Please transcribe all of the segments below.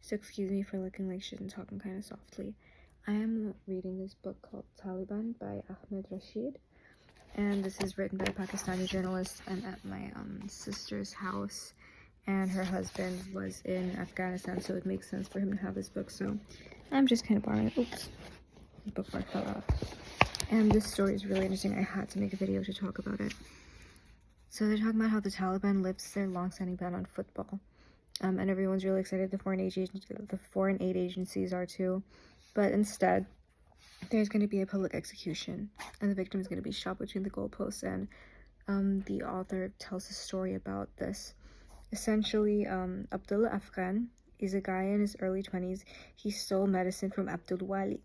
So excuse me for looking like shit and talking kind of softly. I am reading this book called Taliban by Ahmed Rashid, and this is written by a Pakistani journalist. I'm at my sister's house, and her husband was in Afghanistan, so it makes sense for him to have this book. So I'm just kind of borrowing it. Oops, the bookmark fell out. And this story is really interesting. I had to make a video to talk about it. So they're talking about how the Taliban lifts their long-standing ban on football. And everyone's really excited. The foreign aid agencies are too. But instead, there's going to be a public execution, and the victim is going to be shot between the goalposts. And the author tells a story about this. Essentially, Abdullah Afghan is a guy in his early 20s. He stole medicine from Abdul Wali,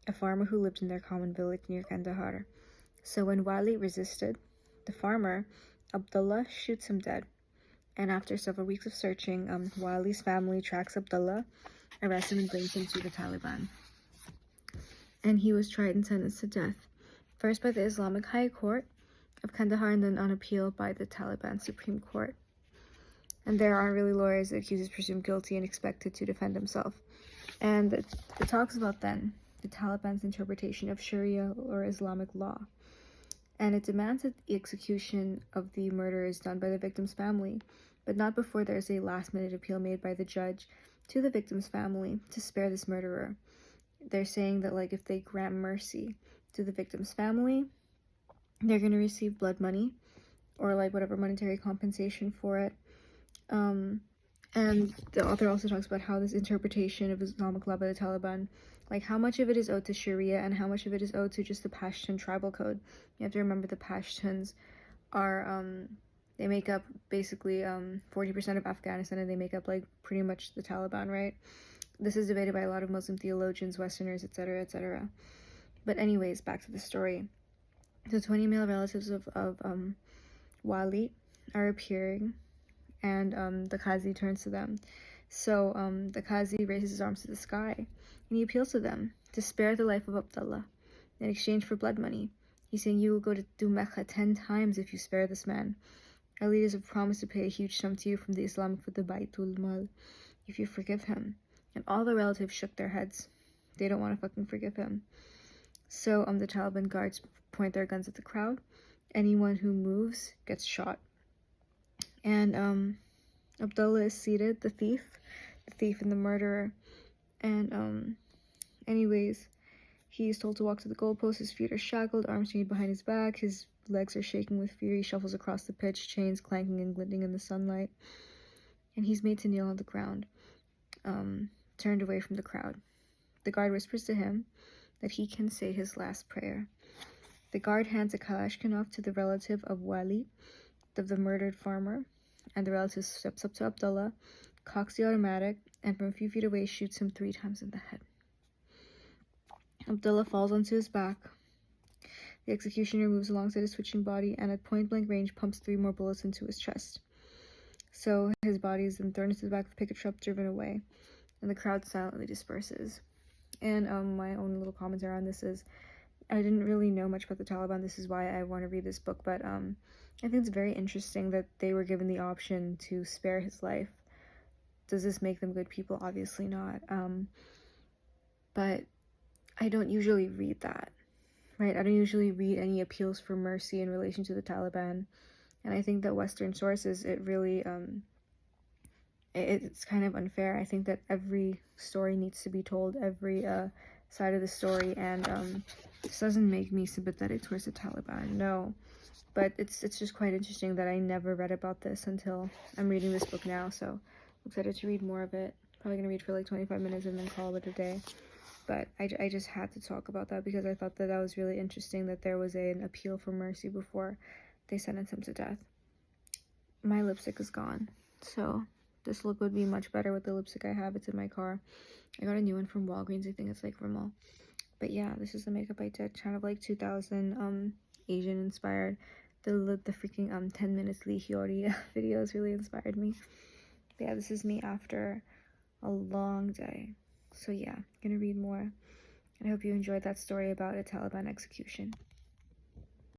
a farmer who lived in their common village near Kandahar. So when Wali resisted, the farmer, Abdullah, shoots him dead. And after several weeks of searching, Wali's family tracks Abdullah, arrests him, and brings him to the Taliban. And he was tried and sentenced to death, first by the Islamic High Court of Kandahar, and then on appeal by the Taliban Supreme Court. And there aren't really lawyers. The accused is presumed guilty and expected to defend himself. And it talks about then the Taliban's interpretation of Sharia or Islamic law. And it demands that the execution of the murder is done by the victim's family, but not before there's a last-minute appeal made by the judge to the victim's family to spare this murderer. They're saying that, like, if they grant mercy to the victim's family, they're going to receive blood money or, like, whatever monetary compensation for it. And the author also talks about how this interpretation of Islamic law by the Taliban, like how much of it is owed to Sharia and how much of it is owed to just the Pashtun tribal code. You have to remember the Pashtuns are, they make up basically 40% of Afghanistan, and they make up like pretty much the Taliban, right? This is debated by a lot of Muslim theologians, Westerners, etc., etc. But anyways, back to the story. The 20 male relatives of Wali are appearing, and the Qazi turns to them. So the Qazi raises his arms to the sky, and he appeals to them to spare the life of Abdullah in exchange for blood money. He's saying, you will go to Mecca 10 times if you spare this man. Our leaders have promised to pay a huge sum to you from the Islamic for the Baitul Mal if you forgive him. And all the relatives shook their heads. They don't want to fucking forgive him. So the Taliban guards point their guns at the crowd. Anyone who moves gets shot. And Abdullah is seated, the thief and the murderer. And anyways, he is told to walk to the goalpost. His feet are shackled, arms chained behind his back. His legs are shaking with fear. He shuffles across the pitch, chains clanking and glinting in the sunlight. And he's made to kneel on the ground, turned away from the crowd. The guard whispers to him that he can say his last prayer. The guard hands a Kalashnikov to the relative of Wali, of the murdered farmer, and the relative steps up to Abdullah, cocks the automatic, and from a few feet away shoots him 3 times in the head. Abdullah falls onto his back. The executioner moves alongside his twitching body, and at point-blank range pumps 3 more bullets into his chest. So his body is then thrown into the back of the pickup truck, driven away, and the crowd silently disperses. And my own little commentary on this is, I didn't really know much about the Taliban. This is why I want to read this book, but I think it's very interesting that they were given the option to spare his life. Does this make them good people? Obviously not. But I don't usually read that, right? I don't usually read any appeals for mercy in relation to the Taliban. And I think that Western sources, it really, it's kind of unfair. I think that every story needs to be told, every side of the story, and this doesn't make me sympathetic towards the Taliban, no. But it's just quite interesting that I never read about this until I'm reading this book now, so I'm excited to read more of it. Probably gonna read for like 25 minutes and then call it a day. But I just had to talk about that because I thought that that was really interesting, that there was an appeal for mercy before they sentenced him to death. My lipstick is gone, so this look would be much better with the lipstick I have. It's in my car. I got a new one from Walgreens. I think it's like Rimmel. But yeah, this is the makeup I did. Kind of like 2000 Asian inspired. The freaking 10 minutes Lee Hyori videos really inspired me. But yeah, this is me after a long day. So yeah, gonna read more. And I hope you enjoyed that story about a Taliban execution.